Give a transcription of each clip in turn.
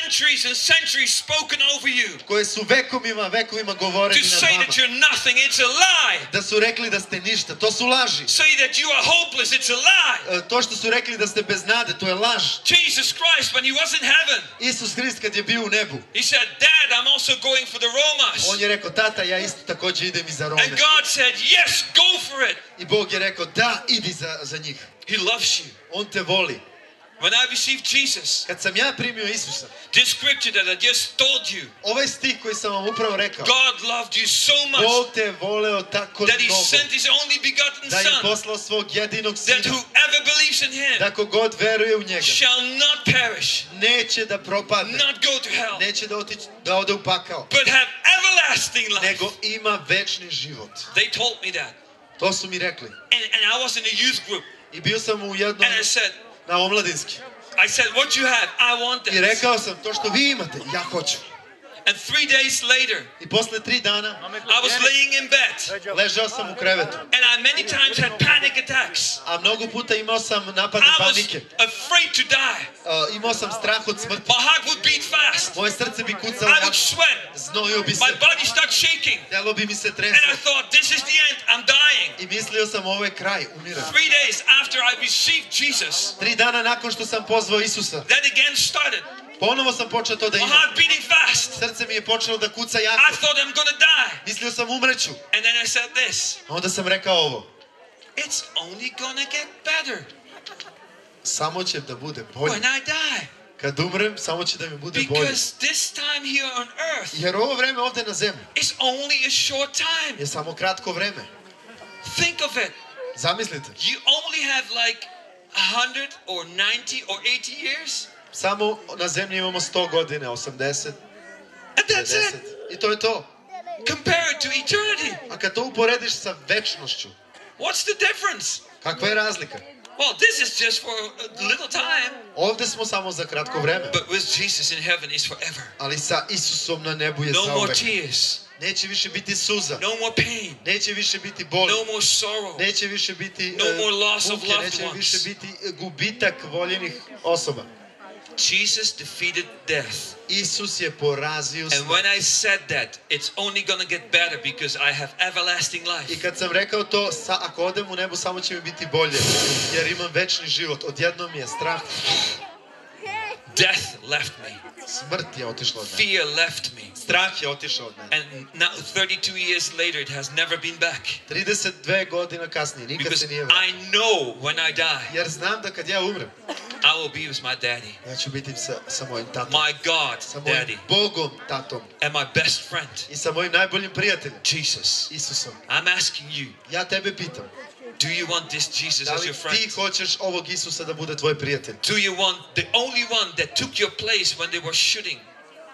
centuries and centuries spoken over you. Koje su vekovima govoreni To nad say vama. that you're nothing, it's a lie. Da su rekli da ste ništa, to su laži. Say that you are hopeless, it's a lie. To što su rekli da ste bez nade, to je laž. Jesus Christ, when he was in heaven, Isus Hrist kad je bio u nebu, he said, Dad, I'm also going for the Romas. on je rekao, tata, ja isto također idem i za Rome. And God said, yes, go for it. I Bog je rekao, da, idi za njih. He loves you. On te voli. When I received Jesus, Kad sam ja primio Isusa, this scripture that I just told you, ovaj stih koji sam vam upravo rekao, God loved you so much Bog te je voleo tako that he mnogo, sent his only begotten da je Son, poslao svog jedinog that sina, whoever believes in him da kogod veruje u njega, shall not perish, neće da propadne, not go to hell, neće da ode u pakao, but have everlasting life. nego ima večni život. They told me that. To su mi rekli. And I was in a youth group. I bio sam u jednom, And I said, na omladinski. what you have, I want I this. rekao sam, to što vi imate, ja hoću. And 3 days later, I posle 3 dana, I was laying in bed. ležao sam u krevetu. And I many times had panic attacks. A mnogo puta imao sam napade I was panike. afraid to die. Imao sam strah od smrti. My heart would beat fast. Moje srce bi kucalo I jako. would sweat. Znojio bi se. My body started shaking. Telo bi mi se And treslo. I thought, this is the end. I'm dying. I mislio sam, ovo je kraj, umiram. 3 days after I received Jesus, 3 dana nakon što sam pozvao Isusa, that again started. ponovo sam počeo to da My imam. heart beating fast. Srce mi je počelo da kuca I jako. thought I'm gonna die. Mislio sam umreću. And then I said this. A onda sam rekao ovo. It's only gonna get better Samo će da bude bolje. when I die. Kad umrem, samo će da mi bude bolje. Because this time here on earth Jer ovo vreme ovde na zemlji is only a short time. je samo kratko vreme. Think of it. Zamislite. You only have like 100 or 90 or 80 years. Samo na zemlji imamo 100 godina, 80, And that's 50. it. I to je to. Compare it to eternity. A kad to uporediš sa večnošću, What's the difference? kakva je razlika? Well, this is just for a little time. Ovde smo samo za kratko vreme. But with Jesus in heaven is forever. Ali sa Isusom na nebu je No more zauvek. tears. Neće više biti suza. No more pain. Neće više biti boli. No more sorrow. Neće više biti No more loss of muke. loved Neće ones. više biti gubitak voljenih osoba. Jesus defeated death. Isus je porazio And smrt. when I said that, it's only going to get better because I have everlasting I life. kad sam rekao to, ako odem u nebo, samo će mi biti bolje. Jer imam večni život. Odjednom mi je strah. Death left me. Smrt je otišla od mene. Fear left me. Strah je otišao od mene. And now 32 years later, it has never been back. 32 godina kasnije, nikad Because se nije vratio. I know when I die, Jer znam da kad ja umrem, I will be with my daddy, ja ću biti sa mojim tatom. my God, Sa mojim daddy, Bogom tatom. and my best friend, I sa mojim najboljim prijateljem, Jesus. Isusom. I'm asking you, Ja tebe pitam, do you want this Jesus da as li your ti friend? hoćeš ovog Isusa da bude tvoj prijatelj? Do you want the only one that took your place when they were shooting?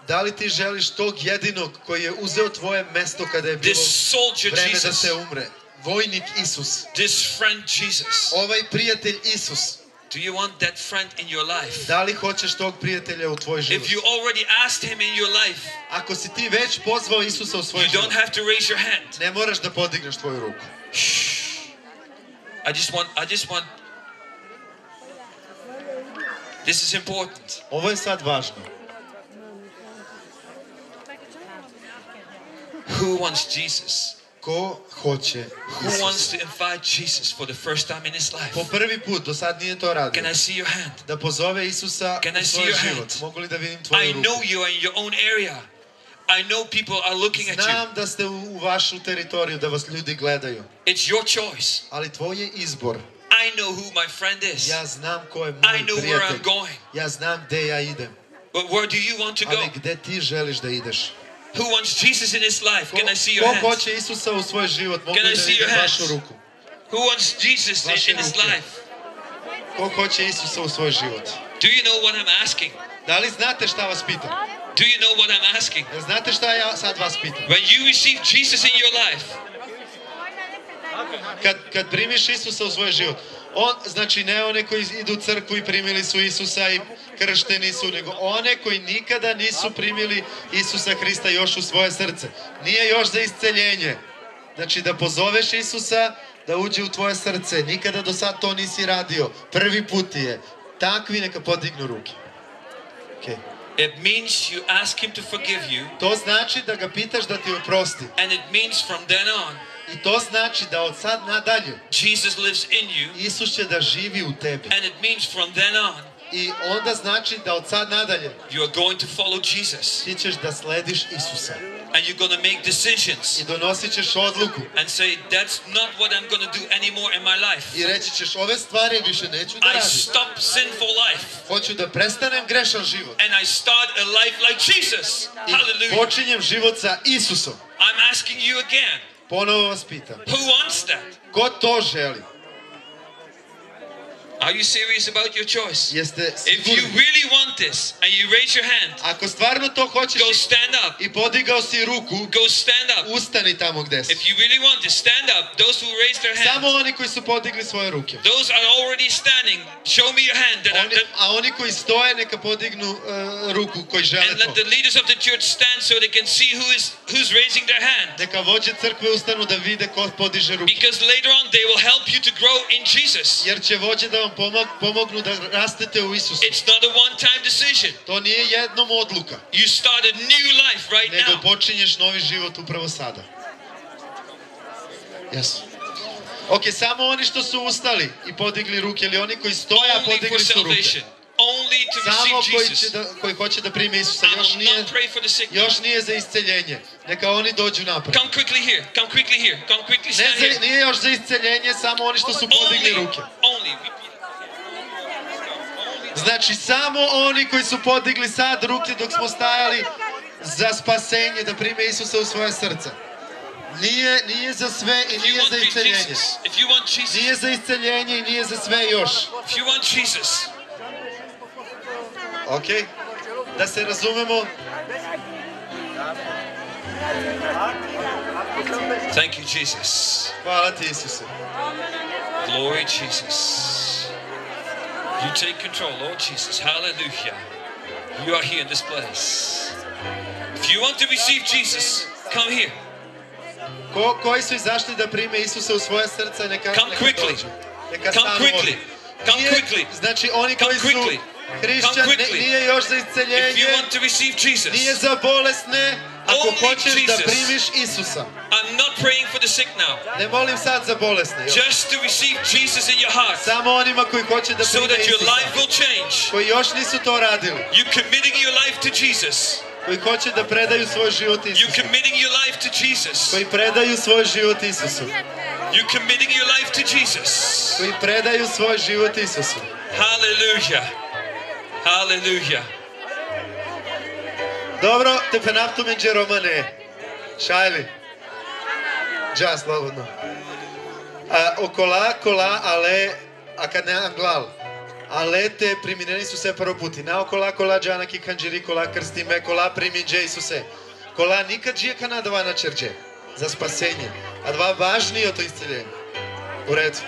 Da li ti želiš tog jedinog koji je uzeo tvoje mesto kada je bilo This soldier vreme da Jesus, se umre? Vojnik Isus. this friend Jesus. Ovaj prijatelj Isus. Do you want that friend in your life? Da li hoćeš tog prijatelja u tvoj život? If you already asked him in your life, Ako si ti već pozvao Isusa u svoj you život, don't have to raise your hand. ne moraš da podigneš tvoju ruku. I just want, this is important. Ovo je sad važno. Who wants Jesus? Ko hoće Who wants Isusa? to invite Jesus for the first time in his life? Po prvi put, do sad nije to radio. Can I see your hand? Da pozove Isusa Can I u see svoj your život. hand? Mogu li da vidim I tvoju ruku? know you are in your own area. I know people are looking at you. Znam da ste u vašu teritoriju, da vas ljudi gledaju. It's your choice. Ali tvoj je izbor. I know who my friend is. Ja znam ko je I moj know where prijatelj. I'm going. Ja znam gde ja idem. But where do you want to Ali go? gde ti želiš da ideš? Who wants Jesus in his life? Can I see your Ko hand? hoće Isusa u svoj život? Mogu Can I li da see your vidim vašu hands? ruku? Who wants Jesus Vaše in his ruke. life? Ko hoće Isusa u svoj život? Do you know what I'm asking? Da li znate šta vas pitam? Do you know what I'm asking? Jel znate šta ja sad vas pitam? When you receive Jesus in your life, Kad primiš Isusa u svoj život, znači ne one koji idu u crkvu i primili su Isusa i kršteni su, nego one koji nikada nisu primili Isusa Hrista još u svoje srce. Nije još za isceljenje. Znači da pozoveš Isusa da uđe u tvoje srce. Nikada do sad to nisi radio. Prvi put je. Takvi neka podignu ruke. Okay. It means you ask him to forgive you. To znači da ga pitaš da ti oprosti. And it means from then on, I to znači da od sad nadalje Jesus lives in you. Isus će da živi u tebi. And it means from then on, I onda znači da od sad nadalje you are going to follow Jesus. ti ćeš da slediš Isusa. And you're going to make decisions. I donosit ćeš odluku. And say, that's not what I'm going to do anymore in my life. I reći ćeš, ove stvari više neću da I radim. stop sinful life. Hoću da prestanem grešan život. And I start a life like Jesus. I Hallelujah. počinjem život sa Isusom. I'm asking you again. Ponovo vas pitam. Who wants that? Ko to želi? Are you serious about your choice? Jeste If you sigurni? really want this and you raise your hand, Ako stvarno to hoćeš go stand up. i podigao si ruku, Go stand up. ustani tamo gde si. If you really want this, stand up. Those who raise their Samo hands, oni koji su podigli svoje ruke. those are already standing. Show me your hand. A oni koji stoje neka podignu ruku koji žele And let to. the leaders of the church stand so they can see who's raising their hand. Neka vođe crkve ustanu da vide ko podiže ruke. Because later on they will help you to grow in Jesus. Jer će vođe da vam pomognu da rastete u Isusu. It's not a one-time decision. To nije jednom odluka, You start a new life right nego now. počinješ novi život upravo sada. Yes. Ok, samo oni što su ustali i podigli ruke, ili oni koji stoje, a Only for podigli su ruke. salvation. Only to Samo receive Jesus. koji hoće da prime Isusa, I will not pray for the sick. još nije za isceljenje. Neka oni dođu napred. Come quickly here. Come quickly here. Come quickly stand here. Nije još za isceljenje, samo oni što su podigli ruke. Only. Znači, samo oni koji su podigli sad ruke dok smo stajali za spasenje, da prime Isusa u svoje srce. Nije za sve i If you nije za want isceljenje. Jesus, if you want Jesus, Nije za isceljenje i nije za sve još. if you want Jesus, Ok? Da se razumemo. thank you, Jesus. Hvala ti, Isuse. Glory, Jesus. You take control, Lord Jesus. Hallelujah. You are here in this place. If you want to receive Jesus, come here. Koji su izašli da prime Isusa u svoje srce, neka Come quickly. dođu. Neka Come stanu quickly. ovdje. Come quickly. Znači, oni Come koji su quickly. hrišćani, Come quickly. nije još za If you isceljenje, want to receive Jesus, nije za bolesne. Ako Only hoćeš da Jesus. primiš Isusa, I'm not praying for the sick now. ne molim sad za bolesne, još. Just to receive Jesus in your heart Samo onima koji hoće da so prime that your Isusa, life will change. koji još nisu to radili, You're committing your life to Jesus. koji hoće da predaju svoj život You're Isusu, committing your life to Jesus. koji predaju svoj život Isusu, You're committing your life to Jesus. koji predaju svoj život Isusu. Hallelujah. Hallelujah. Dobro, te penaptumenđe Romane. Šajli. Dža, slobodno. Okola, ale, a kad ne anglal. Ale te primineni su se paroputi. Na okola, džana ki kanđiri, kola krstime, kola priminđe Isuse. Kola nikad žije kanadova na čerđe. Za spasenje. A dva važnije od to isceljenje. U redu.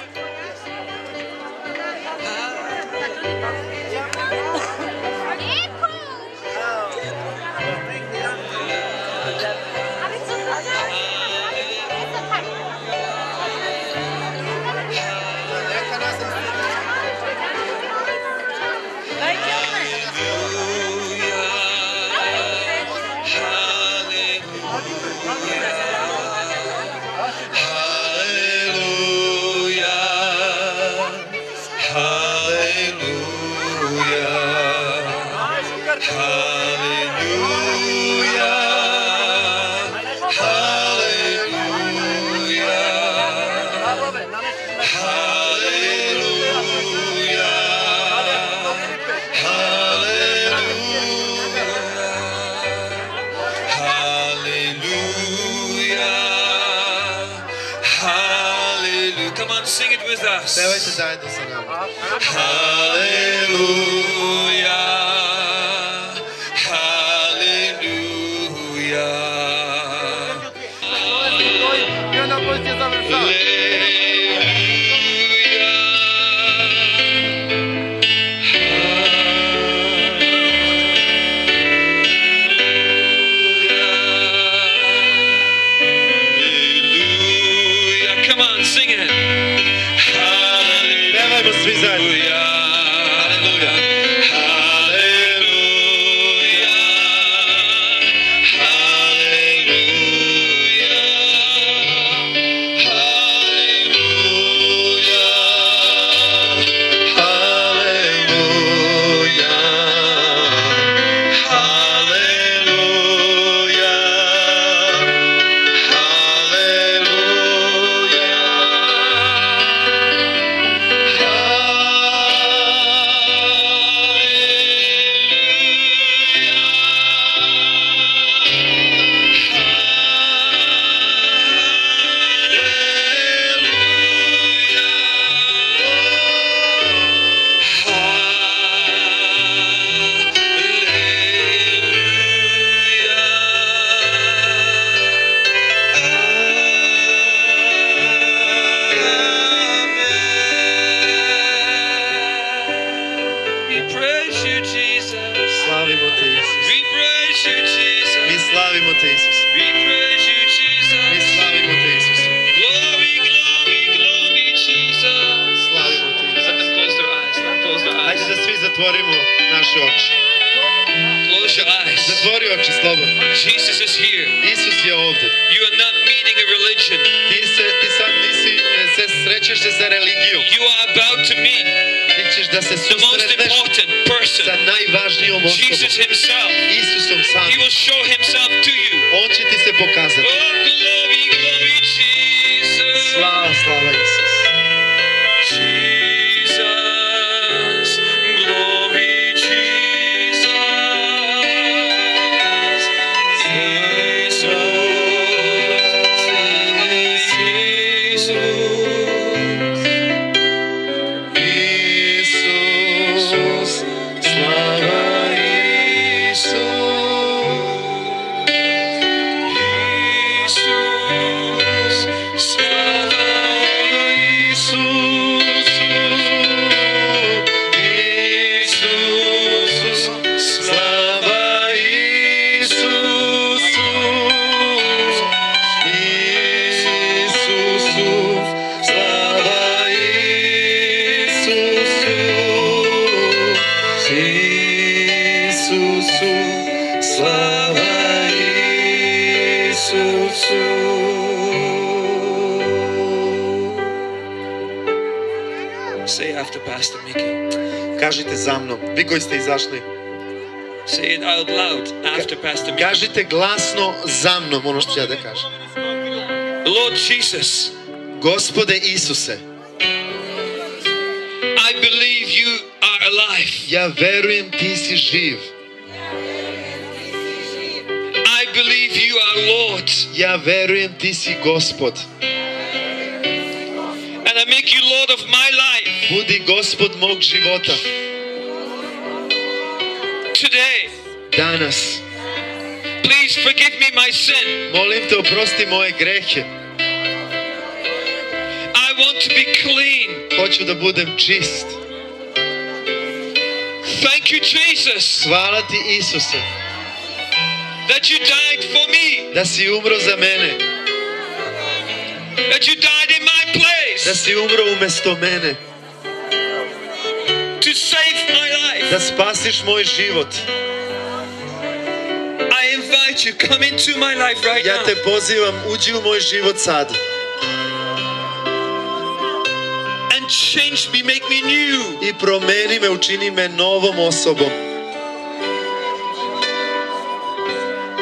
Sing it with us. Pevajte zajedno sa nama. Hallelujah. Hallelujah. I onda možete završati. Pevajmo svi zajedno. Hallelujah. te, Isuse. We praise you, Mi Jesus. slavimo te, Isuse. Glory, glory, glory, Jesus. Slavimo te, Let them Isuse. close their eyes. Let them close their Hajde eyes. da svi zatvorimo naše oči. Close your eyes. Zatvori oči, slobodno. Jesus is here. Isus je ovde. You are not meeting a religion. Ti sad se srećeš se sa religijom. You are about to meet Ti ćeš da se the most susretneš important person, sa najvažnijom osobom. Jesus himself. Isusom He samim. will show himself to you. On će ti se pokazati. Oh, glory, glory, Jesus. Slava, slava Isus. Jesus, glory, Jesus. Jesus, Isus, slava Isus. slava Isus, slava Isusu. Isusu, slava Isusu. Isusu, slava Isusu. Say after Pastor Mickey. Kažite za mnom, vi koji ste izašli. Say it out loud after Pastor Mickey. Kažite glasno za mnom ono što ću ja da kažem. Lord Jesus, Gospode Isuse, I believe you are alive. ja verujem ti si živ. I believe you are Lord. Ja verujem ti si Gospod. And I make you Lord of my life. Budi Gospod mog života. Today, Danas, please forgive me my sin. molim te oprosti moje grehe. I want to be clean. Hoću da budem čist. Thank you, Jesus, Hvala ti Isuse, that you died for me, da si umro za mene. that you died in my Da place si umro umesto mene. to save my life. Da spasiš moj život. I invite you, come into my life right Ja now. te pozivam, uđi u moj život sad. And change me, make me new. I promeni me, učini me novom osobom.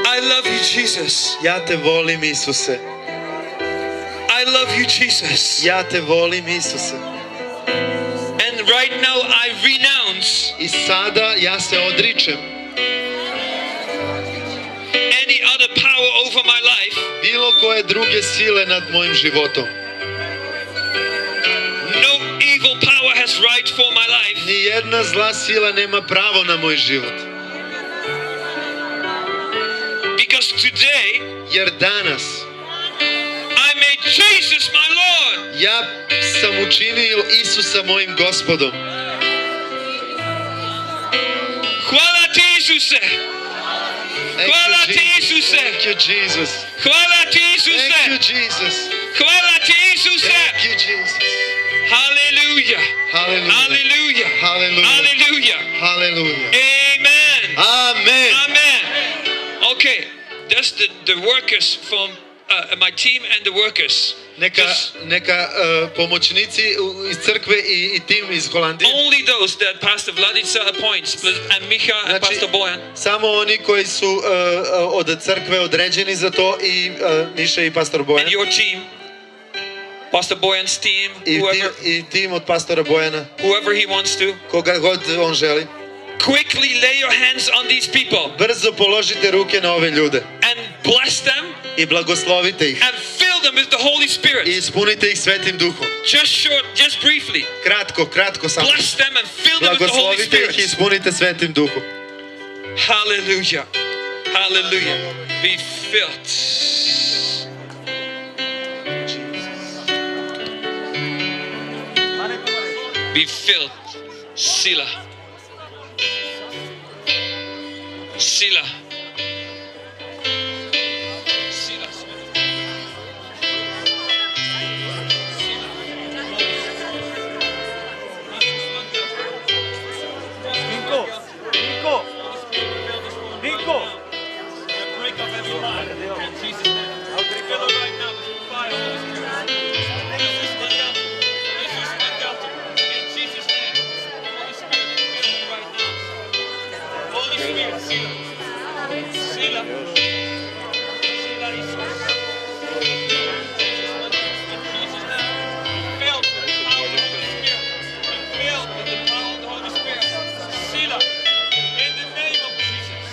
I love you, Jesus. Ja te volim Isuse. I love you, Jesus. Ja te volim Isuse. And right now I renounce I sada ja se odričem any other power over my life. bilo koje druge sile nad mojim životom. No evil power has right for my life. Ni jedna zla sila nema pravo na moj život. Because today Jer danas I made Jesus my Lord. ja sam učinio Isusa mojim Gospodom. Hvala ti, Isuse. Hvala ti, Isuse. Thank you, Jesus. Hvala ti, Isuse. Thank you, Jesus. Hvala ti, Isuse. Thank you, Jesus. Hallelujah. Hallelujah. Hallelujah. Hallelujah. Hallelujah. Hallelujah. Amen. Amen. Amen. Okay, that's the workers from my team and the workers. Neka pomoćnici iz crkve i tim iz Holandije. Only those that Pastor Vladica appoints, and Micha and Znači, Pastor Bojan. samo oni koji su od crkve određeni za to i Miša i pastor Bojan. And your team, Pastor Bojan's team, I tim od pastora Bojana, whoever he wants to. koga god on želi. Quickly lay your hands on these people Brzo položite ruke na ove ljude and bless them i blagoslovite ih and fill them with the Holy i Spirit. ispunite ih Svetim Duhom. Just briefly. Kratko samo. Bless them and fill them with the Holy Blagoslovite ih i Spirit. ispunite Svetim Duhom. Hallelujah. Hallelujah. Be filled. Be filled. Sila. Sila. Break up every lie in Jesus' name. Fill her right now with fire, Holy Spirit. Jesus mangato. Jesus mangato. In Jesus' name. Holy Spirit, fill me right now. Holy Spirit, seal her. Seal her. Seal her, Jesus. In Jesus' name. Filled with the power of the Holy Spirit. Filled with the power of the Holy Spirit. Seal her. In the name of Jesus.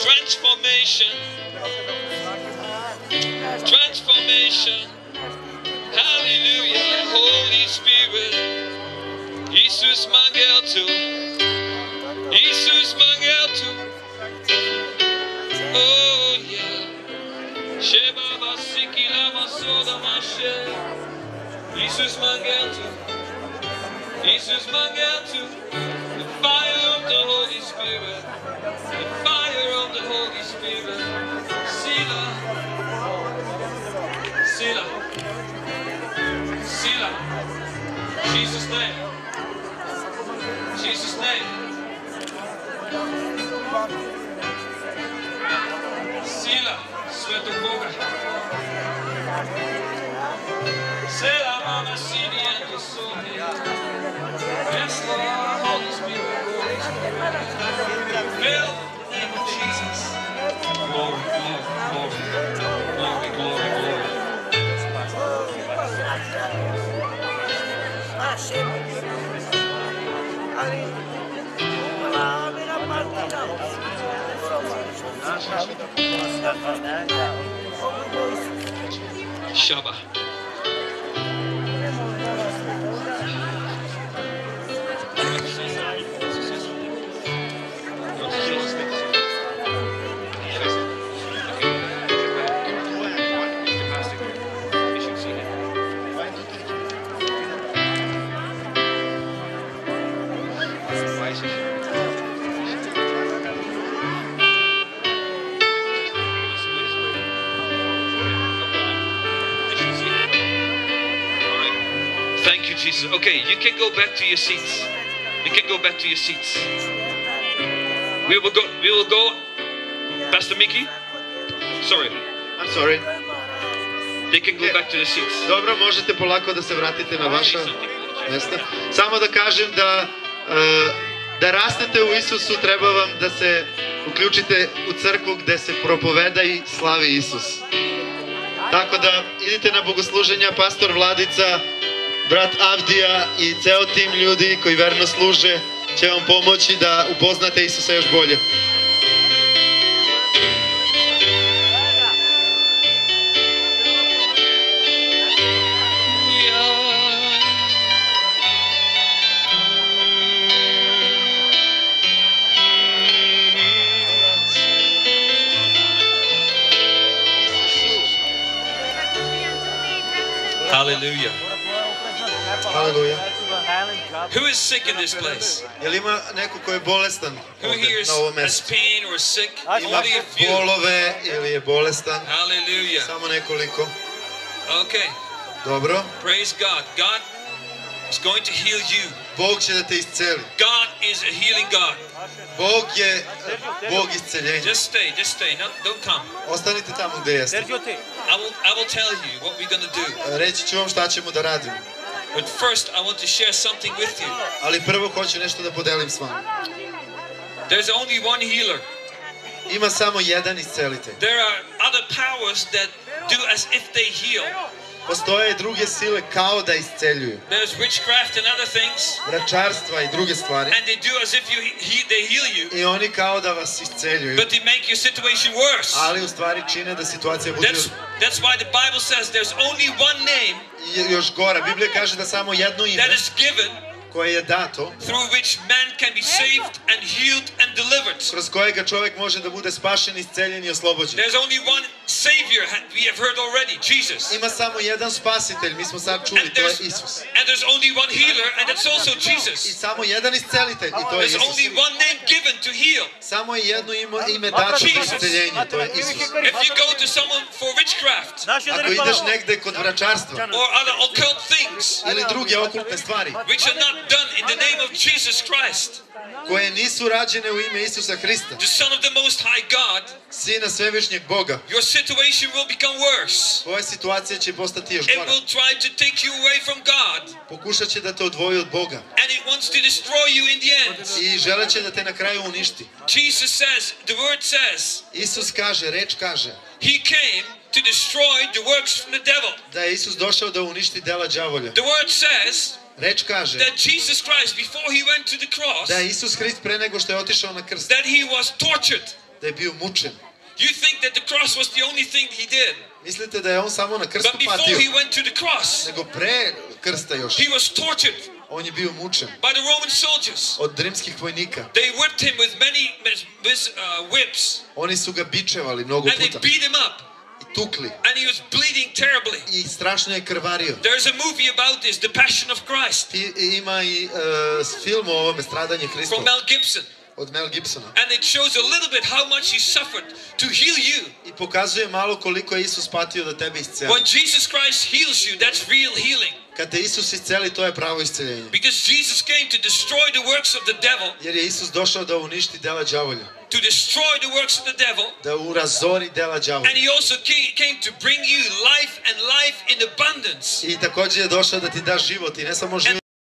Transformation. Transformation. Hallelujah. Holy Spirit. Jesus mangato. Jesus mangato. Oh yeah. Sheba basiki lama soda mashe. Jesus mangato. Jesus mangato. The fire of the Holy Spirit. The fire of the Holy Spirit. Sila. Sila. Sila. Jesus' name. Jesus' name. Sila. Sveto Boga. Sela mama sidi and the soul. Yes, Lord. Holy Spirit. Holy Spirit. Fill the name of Jesus. Glory, glory, glory. Glory, glory, glory. Shaba. Thank you, Jesus. Okay, you can go back to your seats. You can go back to your seats. We will go. Pastor Mickey? Sorry. I'm sorry. They can go back to the seats. Dobro, možete polako da se vratite na vaša mjesta. Samo da kažem da rastete u Isusu, treba vam da se uključite u crkvu gde se propoveda i slavi Isus. Tako da idite na bogosluženja, pastor Vladica, brat Avdija i ceo tim ljudi koji verno služe će vam pomoći da upoznate Isusa još bolje. Hallelujah. Hallelujah. Who is sick in this place? Je li ima neko ko je bolestan Who ovdje here na ovom has mjestu? pain or sick? Ima Only a few. bolove ili je bolestan? Hallelujah. Samo nekoliko. Okay. Dobro. Praise God. God is going to heal you. Bog će da te isceli. God is a healing God. Bog je Bog isceljenja. Just stay. No, don't come. Ostanite tamo gde jeste. I will tell you what we're going to do. Reći ću vam šta ćemo da radimo. But first, I want to share something with you. Ali prvo hoću nešto da podelim s vama. There's only one healer. Ima samo jedan iscelitelj. There are other powers that do as if they heal. Postoje druge sile kao da isceljuju. There's witchcraft and other things. Vračarstva i druge stvari. And they do as if they heal you. I oni kao da vas isceljuju. But they make your situation worse. Ali u stvari čine da situacija bude... That's why the Bible says there's only one name. Još gora, Biblija kaže da samo jedno ime that is given koje je dato, through which man can be saved and healed and delivered. Kroz kojega čovjek može da bude spašen, isceljen i oslobođen. There's only one Savior, we have heard already, Jesus. Ima samo jedan spasitelj, mi smo sad čuli, to je Isus. And there's only one healer, and it's also Jesus. I samo jedan iscelitelj, i to je Isus. There's only one name given to heal. Samo je jedno ime dato za isceljenje, to je Isus. If you go to someone for witchcraft, ako ideš negde kod vračarstva, or other occult things, things ili druge okultne stvari which are not done in the name of Jesus Christ, koje nisu rađene u ime Isusa Hrista, the Son of the Most High God, Sina svevišnjeg Boga, your situation will become worse. tvoja situacija će postati još It gora. will try to take you away from God, Pokušat će da te odvoji od Boga and it wants to destroy you in the end. i želeće da te na kraju uništi. Jesus says, the word says, Isus kaže, reč kaže, he came to destroy the works from the devil. da je Isus došao da uništi dela đavolja. The word says Reč kaže that Jesus Christ, before he went to the cross, da je Isus Hrist pre nego što je otišao na krst, that he was tortured. da je bio mučen. You think that the cross was the only thing he did. Mislite da je on samo na krstu But before patio, he went to the cross, nego pre krsta još. he was tortured On je bio mučen by the Roman soldiers. od rimskih vojnika. They whipped him with many whips, Oni su ga bičevali mnogo and they puta beat him up, i tukli and he was bleeding terribly. i strašno je krvario. There's a movie about this, The Passion of Christ, Ima i film o ovome, Stradanje from Hristovo, Mel Gibson, od Mel Gibsona. and it shows a little bit how much he suffered to heal you. I pokazuje malo koliko je Isus patio da tebe isceli. When Jesus Christ heals you, that's real healing, Kad te Isus isceli, to je pravo isceljenje. because Jesus came to destroy the works of the devil, Jer je Isus došao da uništi dela đavolja, to destroy the works of the devil, da urazori dela đavolja. and he also came to bring you life and life in abundance. I također je došao da ti da život i ne samo život,